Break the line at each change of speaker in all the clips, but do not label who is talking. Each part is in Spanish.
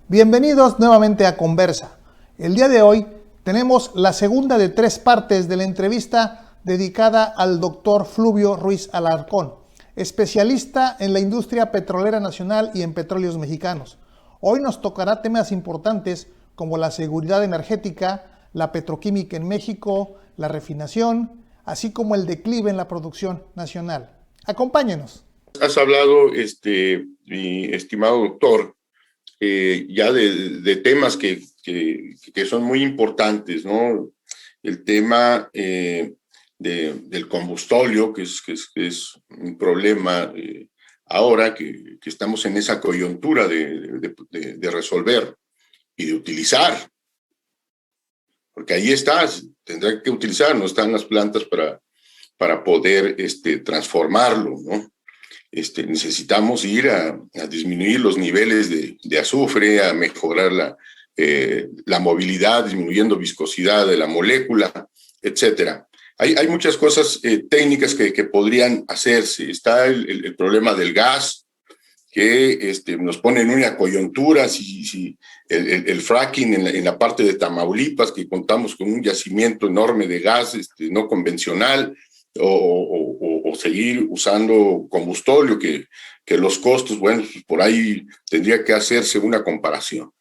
Bienvenidos nuevamente a Conversa. El día de hoy tenemos la segunda de 3 partes de la entrevista dedicada al doctor Fluvio Ruiz Alarcón, especialista en la industria petrolera nacional y en petróleos mexicanos. Hoy nos tocará temas importantes como la seguridad energética, la petroquímica en México, la refinación, así como el declive en la producción nacional. Acompáñenos.
Has hablado, mi estimado doctor, ya de temas que son muy importantes, ¿no? El tema del combustóleo, que es un problema ahora que estamos en esa coyuntura de resolver y de utilizar, porque ahí está, tendrá que utilizar, no están las plantas para poder transformarlo, ¿no? Necesitamos ir a disminuir los niveles de azufre, a mejorar la movilidad, disminuyendo viscosidad de la molécula, etcétera. Hay muchas cosas técnicas que podrían hacerse. Está el problema del gas, que nos pone en una coyuntura, si el fracking en la parte de Tamaulipas, que contamos con un yacimiento enorme de gas no convencional, o seguir usando combustóleo, que los costos, bueno, pues por ahí tendría que hacerse una comparación.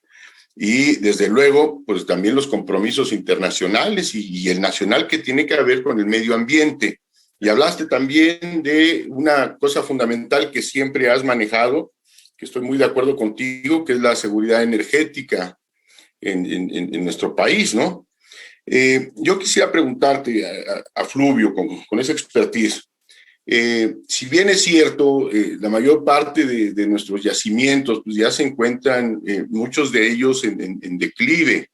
Y desde luego, pues también los compromisos internacionales y el nacional que tiene que ver con el medio ambiente. Y hablaste también de una cosa fundamental que siempre has manejado, que estoy muy de acuerdo contigo, que es la seguridad energética en nuestro país, ¿no? Yo quisiera preguntarte a Fluvio, con esa expertise, si bien es cierto, la mayor parte de nuestros yacimientos pues ya se encuentran, muchos de ellos en declive,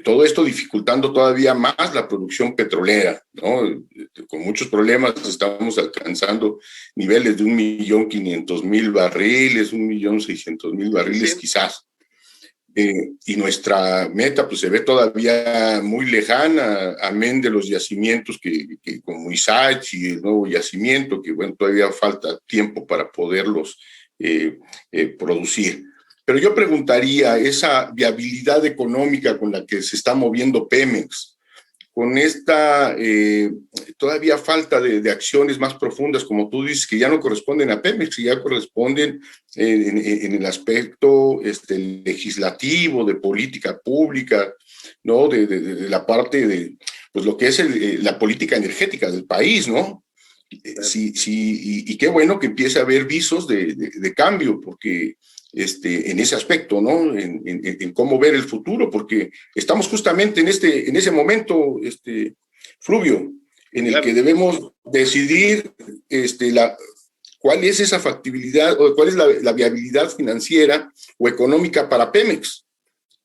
todo esto dificultando todavía más la producción petrolera, ¿no? Con muchos problemas estamos alcanzando niveles de 1.500.000 barriles, 1.600.000 barriles
Sí.
quizás. Y nuestra meta pues se ve todavía muy lejana, amén de los yacimientos que como Ixachi y el nuevo yacimiento, que bueno, todavía falta tiempo para poderlos producir. Pero yo preguntaría, esa viabilidad económica con la que se está moviendo Pemex, con esta todavía falta de acciones más profundas, como tú dices, que ya no corresponden a Pemex, que ya corresponden en el aspecto legislativo, de política pública, ¿no? De la parte de pues lo que es la política energética del país, ¿no? Sí, y qué bueno que empiece a haber visos de cambio, porque en ese aspecto, ¿no? En cómo ver el futuro, porque estamos justamente en ese momento, Fluvio, en el que debemos decidir cuál es esa factibilidad o cuál es la viabilidad financiera o económica para Pemex.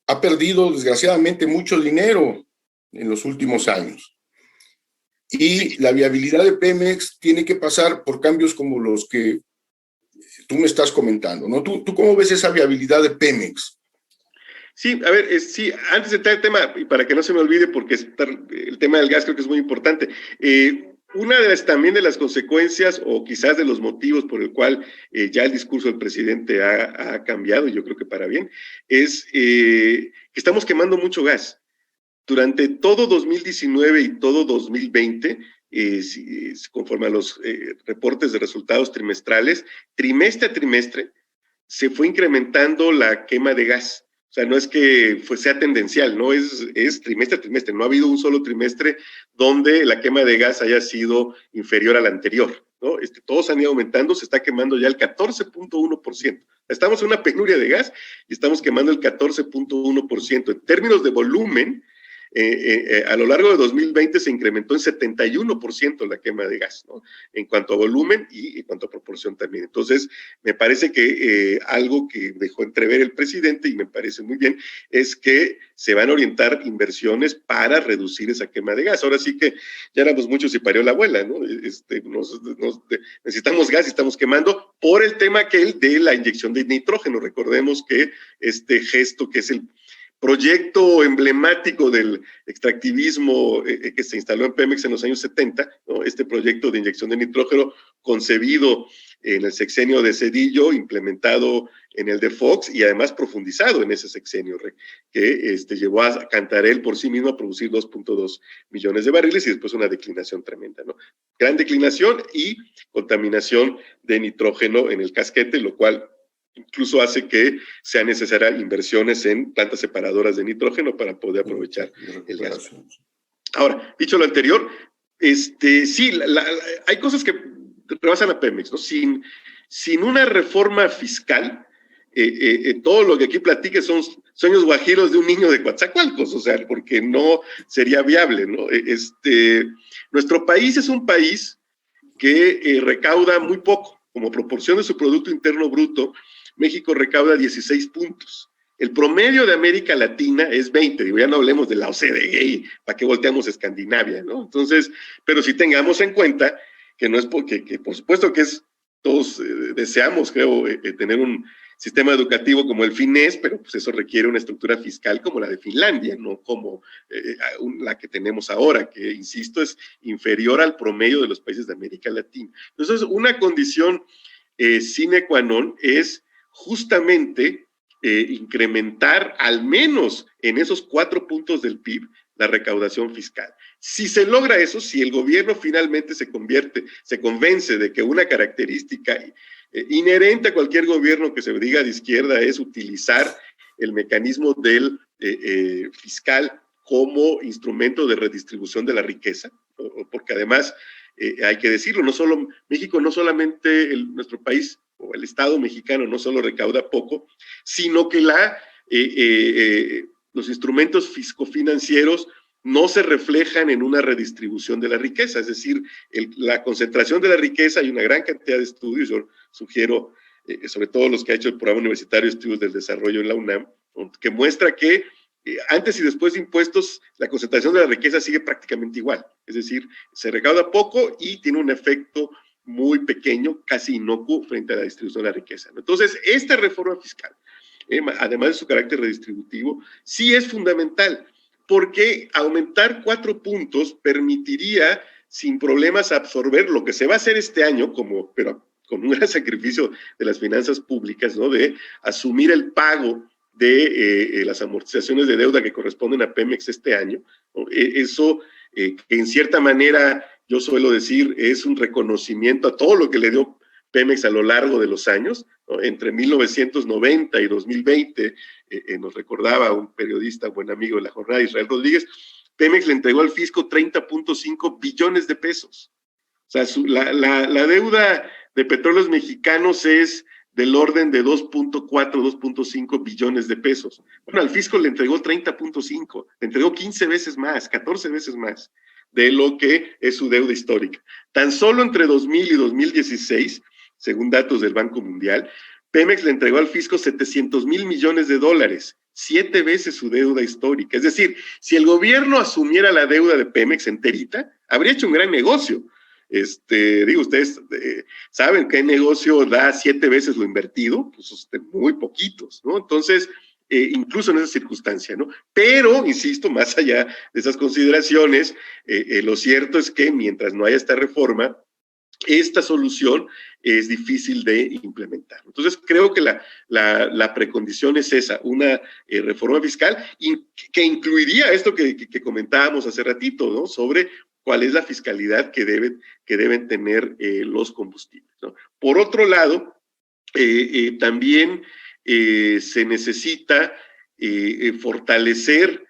Ha perdido, desgraciadamente, mucho dinero en los últimos años. Y la viabilidad de Pemex tiene que pasar por cambios como los que tú me estás comentando, ¿no? ¿Tú cómo ves esa viabilidad de Pemex?
Sí, a ver, sí, antes de entrar al tema, y para que no se me olvide, porque el tema del gas creo que es muy importante, una también de las consecuencias, o quizás de los motivos por el cual ya el discurso del presidente ha cambiado, y yo creo que para bien, es que estamos quemando mucho gas. Durante todo 2019 y todo 2020, conforme a los reportes de resultados trimestrales, trimestre a trimestre, se fue incrementando la quema de gas. O sea, no es que sea tendencial, no es trimestre a trimestre. No ha habido un solo trimestre donde la quema de gas haya sido inferior al anterior, ¿no? Todos han ido aumentando, se está quemando ya el 14.1%. Estamos en una penuria de gas y estamos quemando el 14.1%. En términos de volumen, a lo largo de 2020 se incrementó en 71% la quema de gas, ¿no? En cuanto a volumen y en cuanto a proporción también. Entonces, me parece que algo que dejó entrever el presidente, y me parece muy bien, es que se van a orientar inversiones para reducir esa quema de gas. Ahora sí que ya éramos muchos y parió la abuela, ¿no? Necesitamos gas y estamos quemando por el tema de la inyección de nitrógeno. Recordemos que este gesto, que es el proyecto emblemático del extractivismo que se instaló en Pemex en los años 70, ¿no? Este proyecto de inyección de nitrógeno concebido en el sexenio de Zedillo, implementado en el de Fox y además profundizado en ese sexenio, que llevó a Cantarell por sí mismo a producir 2.2 millones de barriles y después una declinación tremenda, ¿no? Gran declinación y contaminación de nitrógeno en el casquete, lo cual incluso hace que sean necesarias inversiones en plantas separadoras de nitrógeno para poder aprovechar el gas. Ahora, dicho lo anterior, sí, hay cosas que rebasan a Pemex, ¿no? Sin una reforma fiscal, todo lo que aquí platique son sueños guajiros de un niño de Coatzacoalcos, o sea, porque no sería viable, ¿no? Nuestro país es un país que recauda muy poco, como proporción de su Producto Interno Bruto. México recauda 16 puntos. El promedio de América Latina es 20, digo, ya no hablemos de la OCDE, ¿para qué volteamos a Escandinavia, no? Entonces, pero sí tengamos en cuenta que no es porque, que por supuesto que todos deseamos, creo, tener un sistema educativo como el finés, pero pues eso requiere una estructura fiscal como la de Finlandia, no como la que tenemos ahora, que, insisto, es inferior al promedio de los países de América Latina. Entonces, una condición sine qua non es justamente incrementar al menos en esos 4 puntos del PIB la recaudación fiscal. Si se logra eso, si el gobierno finalmente se convence de que una característica inherente a cualquier gobierno que se diga de izquierda es utilizar el mecanismo del fiscal como instrumento de redistribución de la riqueza, porque además hay que decirlo, México no solamente nuestro país o el Estado mexicano no solo recauda poco, sino que los instrumentos fiscofinancieros no se reflejan en una redistribución de la riqueza, es decir, la concentración de la riqueza, hay una gran cantidad de estudios, yo sugiero, sobre todo los que ha hecho el Programa Universitario de Estudios del Desarrollo en la UNAM, que muestra que antes y después de impuestos, la concentración de la riqueza sigue prácticamente igual, es decir, se recauda poco y tiene un efecto muy pequeño, casi inocuo frente a la distribución de la riqueza. Entonces, esta reforma fiscal, además de su carácter redistributivo, sí es fundamental, porque aumentar 4 puntos permitiría sin problemas absorber lo que se va a hacer este año, pero con un gran sacrificio de las finanzas públicas, ¿no? De asumir el pago de las amortizaciones de deuda que corresponden a Pemex este año, ¿no? Eso que en cierta manera yo suelo decir es un reconocimiento a todo lo que le dio Pemex a lo largo de los años, ¿no? Entre 1990 y 2020, nos recordaba un periodista, buen amigo de La Jornada, Israel Rodríguez, Pemex le entregó al fisco 30.5 billones de pesos. O sea, la deuda de Petróleos Mexicanos es del orden de 2.4, 2.5 billones de pesos. Bueno, al fisco le entregó 30.5, le entregó 15 veces más, 14 veces más de lo que es su deuda histórica. Tan solo entre 2000 y 2016, según datos del Banco Mundial, Pemex le entregó al fisco 700,000 millones de dólares, 7 veces su deuda histórica. Es decir, si el gobierno asumiera la deuda de Pemex enterita, habría hecho un gran negocio. Digo, ustedes saben qué negocio da 7 veces lo invertido, pues muy poquitos, ¿no? Entonces, incluso en esa circunstancia, ¿no? Pero, insisto, más allá de esas consideraciones, lo cierto es que mientras no haya esta reforma, esta solución es difícil de implementar. Entonces, creo que la precondición es esa, una reforma fiscal que incluiría esto que comentábamos hace ratito, ¿no? Sobre cuál es la fiscalidad que deben tener los combustibles, ¿no? Por otro lado, también se necesita fortalecer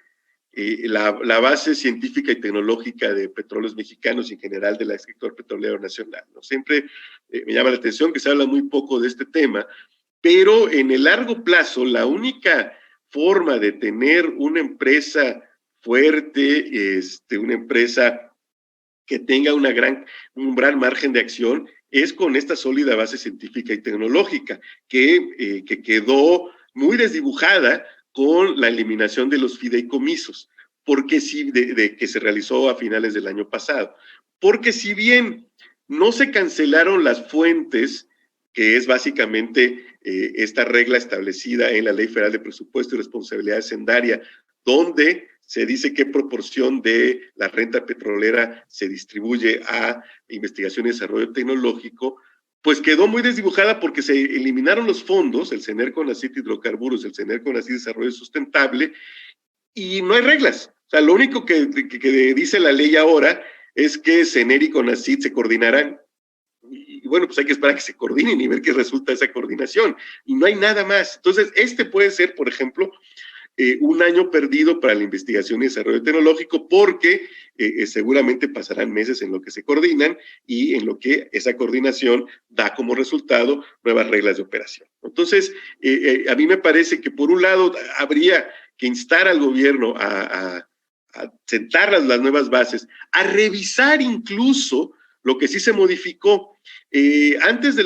la base científica y tecnológica de Petróleos Mexicanos y en general del sector petrolero nacional, ¿no? Siempre me llama la atención que se habla muy poco de este tema, pero en el largo plazo la forma de tener una empresa fuerte, una empresa que tenga un gran margen de acción, es con esta sólida base científica y tecnológica, que quedó muy desdibujada con la eliminación de los fideicomisos, porque que se realizó a finales del año pasado. Porque si bien no se cancelaron las fuentes, que es básicamente esta regla establecida en la Ley Federal de Presupuesto y Responsabilidad Hacendaria, donde se dice qué proporción de la renta petrolera se distribuye a investigación y desarrollo tecnológico, pues quedó muy desdibujada porque se eliminaron los fondos, el CENER CONACYT Hidrocarburos, el CENER CONACYT Desarrollo Sustentable, y no hay reglas. O sea, lo único que dice la ley ahora es que CENER y CONACYT se coordinarán. Y bueno, pues hay que esperar a que se coordinen y ver qué resulta esa coordinación. Y no hay nada más. Entonces, puede ser, por ejemplo, un año perdido para la investigación y desarrollo tecnológico, porque seguramente pasarán meses en lo que se coordinan y en lo que esa coordinación da como resultado nuevas reglas de operación. Entonces, a mí me parece que por un lado habría que instar al gobierno a sentar las nuevas bases, a revisar incluso lo que sí se modificó. Antes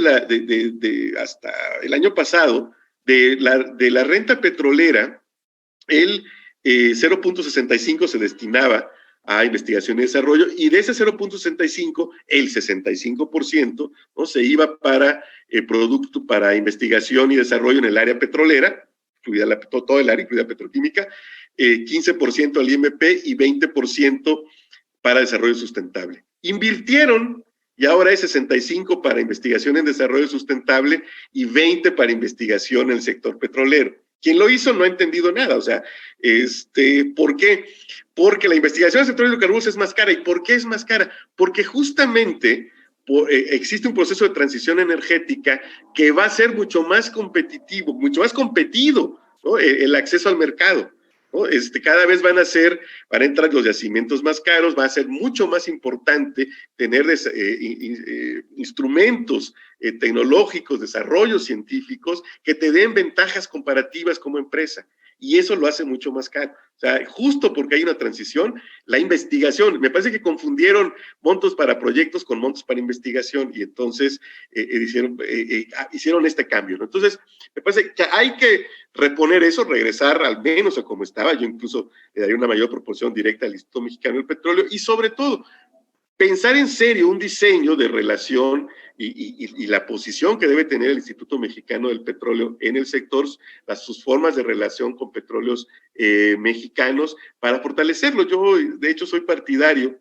hasta el año pasado, de la renta petrolera, el 0.65 se destinaba a investigación y desarrollo, y de ese 0.65, el 65%, ¿no?, se iba para producto, para investigación y desarrollo en el área petrolera, incluida todo el área, incluida petroquímica, 15% al IMP y 20% para desarrollo sustentable. Invirtieron, y ahora es 65 para investigación en desarrollo sustentable y 20 para investigación en el sector petrolero. Quien lo hizo no ha entendido nada. O sea, ¿por qué? Porque la investigación del sector de hidrocarburos es más cara. ¿Y por qué es más cara? Porque justamente existe un proceso de transición energética que va a ser mucho más competitivo, mucho más competido, ¿no?, el acceso al mercado, ¿no? Cada vez van a entrar los yacimientos más caros, va a ser mucho más importante tener instrumentos tecnológicos, desarrollos científicos que te den ventajas comparativas como empresa, y eso lo hace mucho más caro. O sea, justo porque hay una transición, la investigación, me parece que confundieron montos para proyectos con montos para investigación, y entonces hicieron este cambio, ¿no? Entonces, me parece que hay que reponer eso, regresar al menos a como estaba. Yo incluso le daría una mayor proporción directa al Instituto Mexicano del Petróleo, y sobre todo, pensar en serio un diseño de relación y la posición que debe tener el Instituto Mexicano del Petróleo en el sector, sus formas de relación con petróleos mexicanos, para fortalecerlo. Yo, de hecho, soy partidario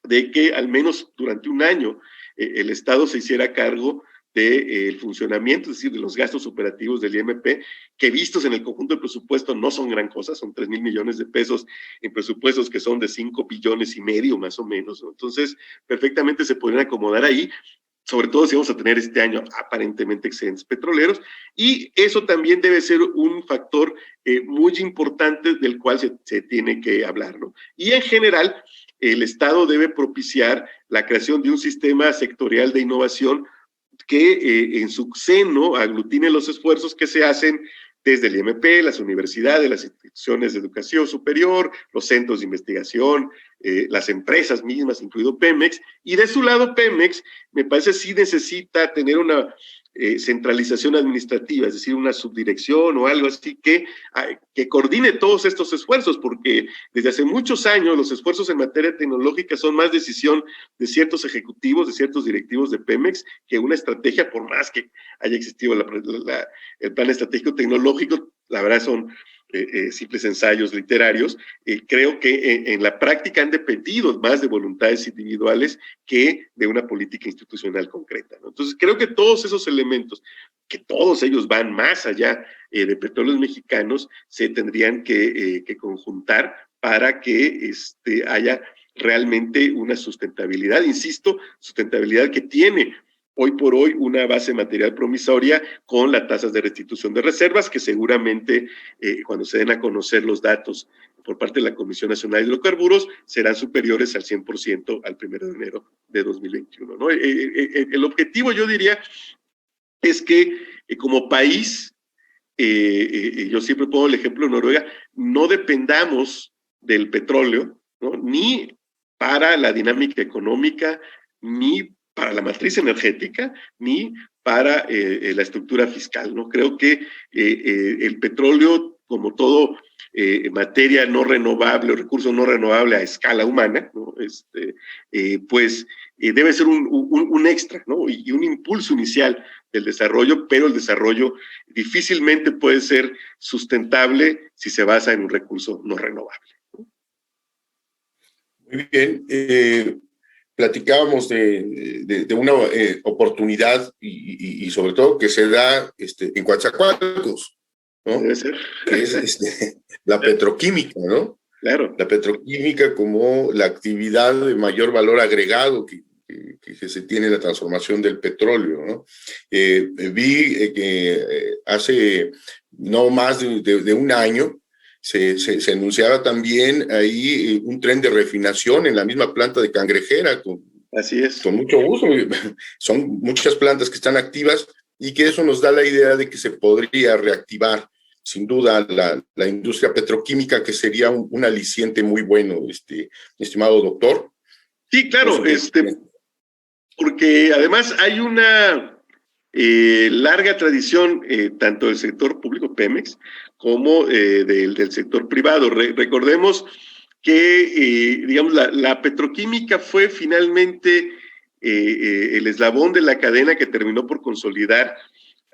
de que al menos durante un año el Estado se hiciera cargo del funcionamiento, es decir, de los gastos operativos del IMP, que vistos en el conjunto del presupuesto no son gran cosa, son 3,000 millones de pesos en presupuestos que son de 5,5 billones más o menos, ¿no? Entonces, perfectamente se podrían acomodar ahí, sobre todo si vamos a tener este año aparentemente excedentes petroleros, y eso también debe ser un factor muy importante del cual se tiene que hablar, ¿no? Y en general, el Estado debe propiciar la creación de un sistema sectorial de innovación que en su seno aglutine los esfuerzos que se hacen desde el IMP, las universidades, las instituciones de educación superior, los centros de investigación, las empresas mismas, incluido Pemex, y de su lado Pemex, me parece sí necesita tener una centralización administrativa, es decir, una subdirección o algo así que coordine todos estos esfuerzos, porque desde hace muchos años los esfuerzos en materia tecnológica son más decisión de ciertos ejecutivos, de ciertos directivos de Pemex, que una estrategia, por más que haya existido el plan estratégico tecnológico. La verdad son simples ensayos literarios. Creo que en la práctica han dependido más de voluntades individuales que de una política institucional concreta, ¿no? Entonces, creo que todos esos elementos, que todos ellos van más allá de Petróleos Mexicanos, se tendrían que conjuntar para que haya realmente una sustentabilidad, insisto, sustentabilidad que tiene hoy por hoy una base material promisoria con las tasas de restitución de reservas, que seguramente cuando se den a conocer los datos por parte de la Comisión Nacional de Hidrocarburos serán superiores al 100% al 1 de enero de 2021, ¿no? El objetivo, yo diría, es que como país, yo siempre pongo el ejemplo de Noruega, no dependamos del petróleo, ¿no?, ni para la dinámica económica, ni para la matriz energética, ni para la estructura fiscal, ¿no? Creo que el petróleo, como todo materia no renovable o recurso no renovable a escala humana, ¿no?, pues debe ser un extra, ¿no?, y un impulso inicial del desarrollo, pero el desarrollo difícilmente puede ser sustentable si se basa en un recurso no renovable.
Muy bien. platicábamos de una oportunidad y sobre todo que se da en Coatzacoalcos, ¿no?
Debe ser.
Que es la petroquímica, ¿no?
Claro.
La petroquímica como la actividad de mayor valor agregado que se tiene en la transformación del petróleo, ¿no? Vi que hace no más de un año se anunciaba también ahí un tren de refinación en la misma planta de Cangrejera,
Así es.
con mucho gusto. Son muchas plantas que están activas y que eso nos da la idea de que se podría reactivar sin duda la industria petroquímica, que sería un aliciente muy bueno, estimado doctor.
Sí, claro, porque además hay una larga tradición tanto del sector público, Pemex, como del sector privado. Recordemos que, digamos, la petroquímica fue finalmente el eslabón de la cadena que terminó por consolidar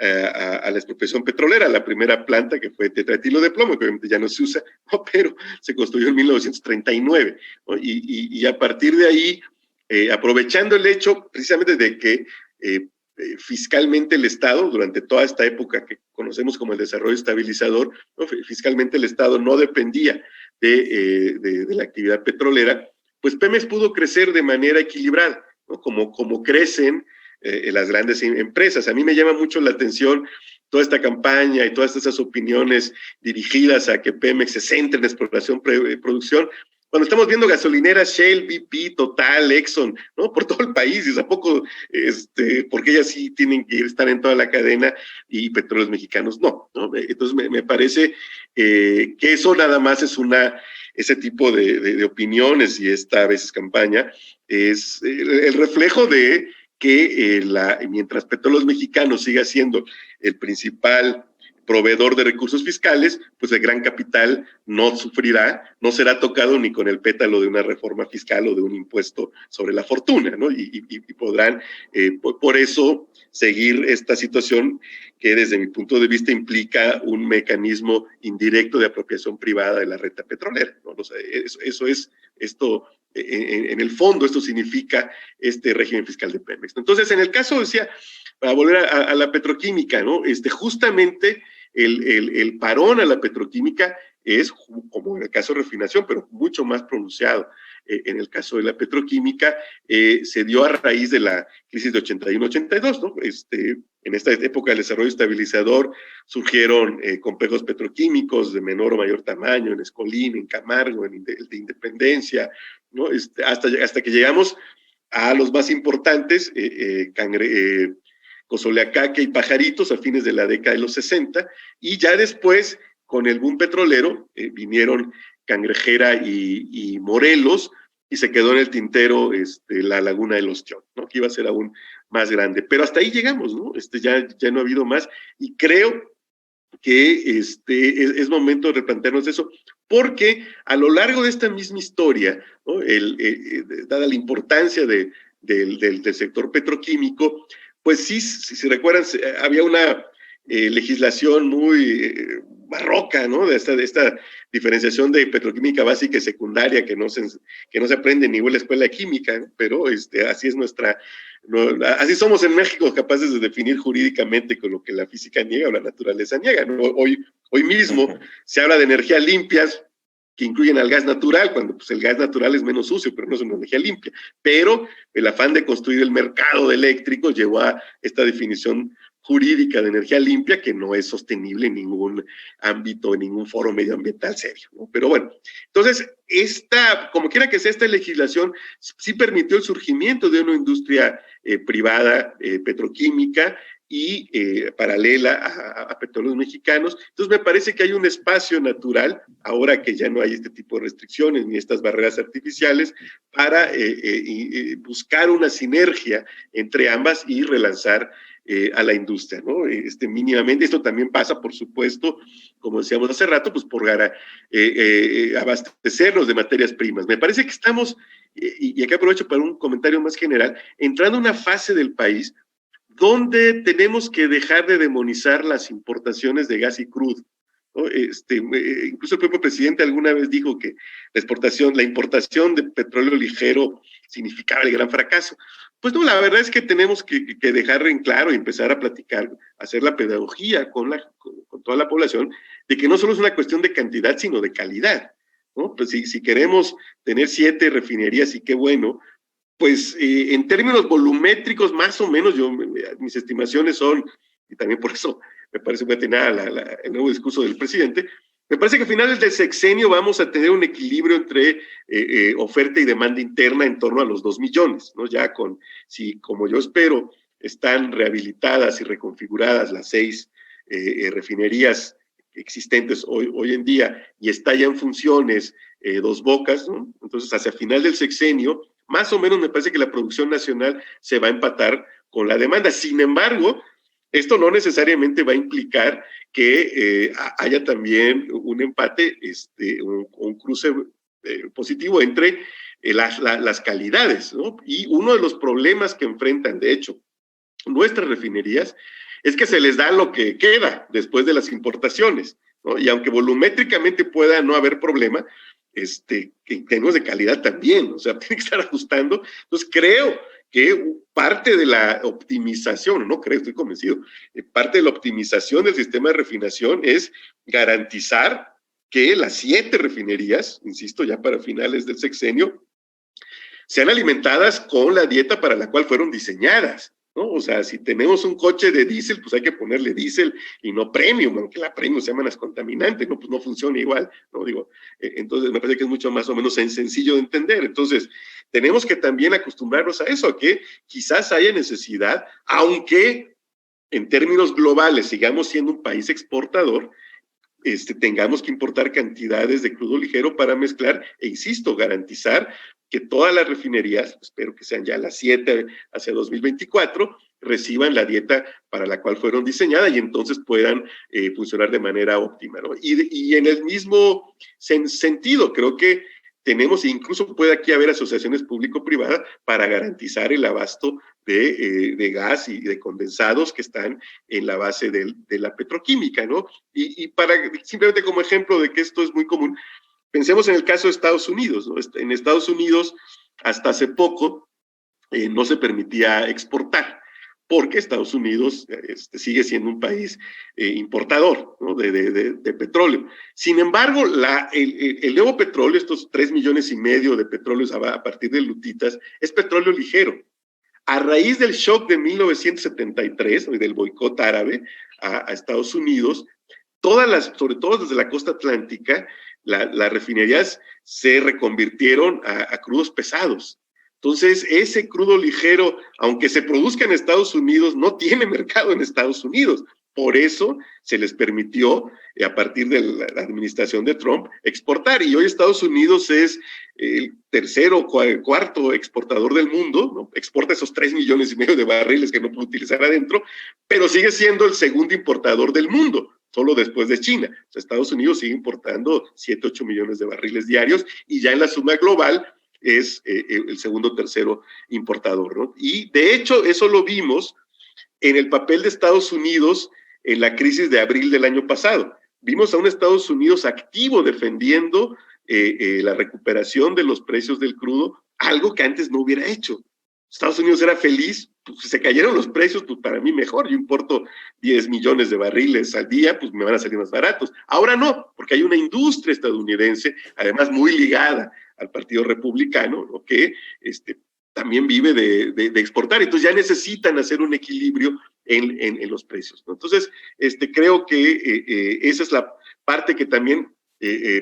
a la expropiación petrolera, la primera planta que fue tetratilo de plomo, que obviamente ya no se usa, ¿no? Pero se construyó en 1939, ¿no? Y a partir de ahí, aprovechando el hecho precisamente de que fiscalmente el Estado, durante toda esta época que conocemos como el desarrollo estabilizador, ¿no? Fiscalmente el Estado no dependía de la actividad petrolera, pues Pemex pudo crecer de manera equilibrada, ¿no? Como crecen las grandes empresas. A mí me llama mucho la atención toda esta campaña y todas esas opiniones dirigidas a que Pemex se centre en exploración, producción, cuando estamos viendo gasolineras Shell, BP, Total, Exxon, ¿no? Por todo el país, y tampoco, porque ellas sí tienen que estar en toda la cadena y petróleos mexicanos no, ¿no? Entonces me parece que eso nada más es ese tipo de opiniones y esta a veces campaña es el reflejo de que mientras Petróleos Mexicanos siga siendo el principal proveedor de recursos fiscales, pues el gran capital no sufrirá, no será tocado ni con el pétalo de una reforma fiscal o de un impuesto sobre la fortuna, ¿no? Y podrán, por eso, seguir esta situación que desde mi punto de vista implica un mecanismo indirecto de apropiación privada de la renta petrolera, ¿no? O sea, eso es esto. En el fondo, esto significa este régimen fiscal de Pemex. Entonces, en el caso, decía, para volver a la petroquímica, ¿no? Justamente el parón a la petroquímica es, como en el caso de refinación, pero mucho más pronunciado. En el caso de la petroquímica, se dio a raíz de la crisis de 81-82, ¿no? En esta época del desarrollo estabilizador surgieron complejos petroquímicos de menor o mayor tamaño en Escolín, en Camargo, en de Independencia, ¿no? Hasta que llegamos a los más importantes, Cozoleacaque y Pajaritos a fines de la década de los 60, y ya después, con el boom petrolero, vinieron Cangrejera y Morelos, y se quedó en el tintero la laguna del Ostión, ¿no? Que iba a ser aún más grande. Pero hasta ahí llegamos, ¿no? Ya no ha habido más, y creo que es momento de replantearnos eso, porque a lo largo de esta misma historia, ¿no? Dada la importancia del sector petroquímico, pues sí, si recuerdan, había una legislación muy barroca, ¿no? De esta diferenciación de petroquímica básica y secundaria que no se aprende en ninguna escuela de química, ¿no? Pero así es así somos en México, capaces de definir jurídicamente con lo que la física niega o la naturaleza niega, ¿no? Hoy mismo se habla de energías limpias que incluyen al gas natural, cuando pues, el gas natural es menos sucio, pero no es una energía limpia. Pero el afán de construir el mercado de eléctricos llevó a esta definición jurídica de energía limpia que no es sostenible en ningún ámbito, en ningún foro medioambiental serio, ¿no? Pero bueno, entonces, como quiera que sea, esta legislación sí permitió el surgimiento de una industria privada petroquímica y paralela a petróleos mexicanos. Entonces me parece que hay un espacio natural, ahora que ya no hay este tipo de restricciones ni estas barreras artificiales, para buscar una sinergia entre ambas y relanzar a la industria, ¿no? Mínimamente, esto también pasa, por supuesto, como decíamos hace rato, pues por abastecernos de materias primas. Me parece que estamos, y acá aprovecho para un comentario más general, entrando a una fase del país donde tenemos que dejar de demonizar las importaciones de gas y crudo, ¿no? Incluso el propio presidente alguna vez dijo que la importación de petróleo ligero significaba el gran fracaso. Pues no, la verdad es que tenemos que dejar en claro y empezar a platicar, hacer la pedagogía con toda la población, de que no solo es una cuestión de cantidad, sino de calidad, ¿no? Pues si queremos tener 7 refinerías, y qué bueno, pues en términos volumétricos, más o menos, mis estimaciones son, y también por eso me parece muy atinada el nuevo discurso del presidente, me parece que a finales del sexenio vamos a tener un equilibrio entre oferta y demanda interna en torno a los 2 millones, ¿no? Ya si como yo espero, están rehabilitadas y reconfiguradas las 6 refinerías existentes hoy en día y está ya en funciones Dos Bocas, ¿no? Entonces hacia final del sexenio, más o menos me parece que la producción nacional se va a empatar con la demanda. Sin embargo, esto no necesariamente va a implicar que haya también un empate, un cruce positivo entre las calidades, ¿no? Y uno de los problemas que enfrentan, de hecho, nuestras refinerías es que se les da lo que queda después de las importaciones, ¿no? Y aunque volumétricamente pueda no haber problema, en términos de calidad también, o sea, tiene que estar ajustando. Entonces creo que parte de la optimización, no creo, estoy convencido, parte de la optimización del sistema de refinación es garantizar que las 7 refinerías, insisto, ya para finales del sexenio, sean alimentadas con la dieta para la cual fueron diseñadas, ¿no? O sea, si tenemos un coche de diésel, pues hay que ponerle diésel y no premium, aunque la premium se llama las contaminantes, ¿no? Pues no funciona igual, ¿no? Digo, entonces me parece que es mucho más o menos sencillo de entender. Entonces, tenemos que también acostumbrarnos a eso, a que quizás haya necesidad, aunque en términos globales sigamos siendo un país exportador, tengamos que importar cantidades de crudo ligero para mezclar e, insisto, garantizar que todas las refinerías, espero que sean ya las 7 hacia 2024, reciban la dieta para la cual fueron diseñadas y entonces puedan funcionar de manera óptima, ¿no? Y en el mismo sentido, creo que tenemos, incluso puede aquí haber asociaciones público-privadas para garantizar el abasto de gas y de condensados que están en la base de la petroquímica, ¿no? Y para, simplemente como ejemplo de que esto es muy común, pensemos en el caso de Estados Unidos, ¿no? En Estados Unidos, hasta hace poco, no se permitía exportar, porque Estados Unidos sigue siendo un país importador, ¿no? de petróleo. Sin embargo, el nuevo petróleo, estos 3,5 millones de petróleos a partir de lutitas, es petróleo ligero. A raíz del shock de 1973, del boicot árabe a Estados Unidos, sobre todo desde la costa atlántica, las refinerías se reconvirtieron a crudos pesados. Entonces, ese crudo ligero, aunque se produzca en Estados Unidos, no tiene mercado en Estados Unidos. Por eso se les permitió, a partir de la administración de Trump, exportar. Y hoy Estados Unidos es el tercero o cuarto exportador del mundo, ¿no? Exporta esos 3,5 millones de barriles que no puede utilizar adentro, pero sigue siendo el segundo importador del mundo, solo después de China. O sea, Estados Unidos sigue importando 7-8 millones de barriles diarios y ya en la suma global es el segundo o tercero importador, ¿no? Y de hecho eso lo vimos en el papel de Estados Unidos en la crisis de abril del año pasado. Vimos a un Estados Unidos activo defendiendo la recuperación de los precios del crudo, algo que antes no hubiera hecho. Estados Unidos era feliz, pues si se cayeron los precios, pues para mí mejor, yo importo 10 millones de barriles al día, pues me van a salir más baratos. Ahora no, porque hay una industria estadounidense, además muy ligada al Partido Republicano, ¿no? Que también vive de exportar, entonces ya necesitan hacer un equilibrio en los precios, ¿no? Entonces, creo que esa es la parte que también,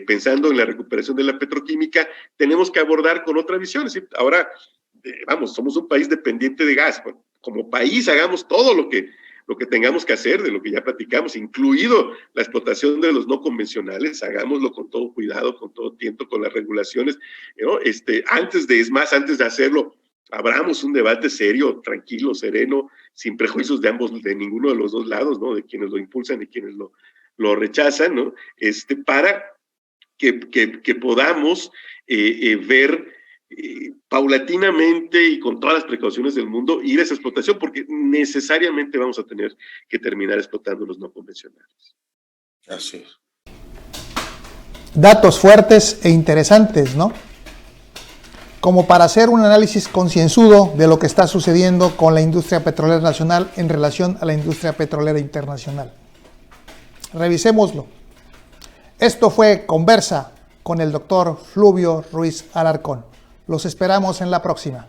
pensando en la recuperación de la petroquímica, tenemos que abordar con otra visión. Es decir, ahora, vamos, somos un país dependiente de gas. Bueno, como país hagamos todo lo que tengamos que hacer, de lo que ya platicamos, incluido la explotación de los no convencionales, hagámoslo con todo cuidado, con todo tiento, con las regulaciones, ¿no? Antes de hacerlo, abramos un debate serio, tranquilo, sereno, sin prejuicios de ninguno de los dos lados, ¿no? De quienes lo impulsan y quienes lo rechazan, ¿no? Para que podamos ver paulatinamente y con todas las precauciones del mundo ir a esa explotación, porque necesariamente vamos a tener que terminar explotando los no convencionales.
Así es.
Datos fuertes e interesantes, ¿no? como para hacer un análisis concienzudo de lo que está sucediendo con la industria petrolera nacional en relación a la industria petrolera internacional. Revisémoslo. Esto fue Conversa con el doctor Fluvio Ruiz Alarcón. Los esperamos en la próxima.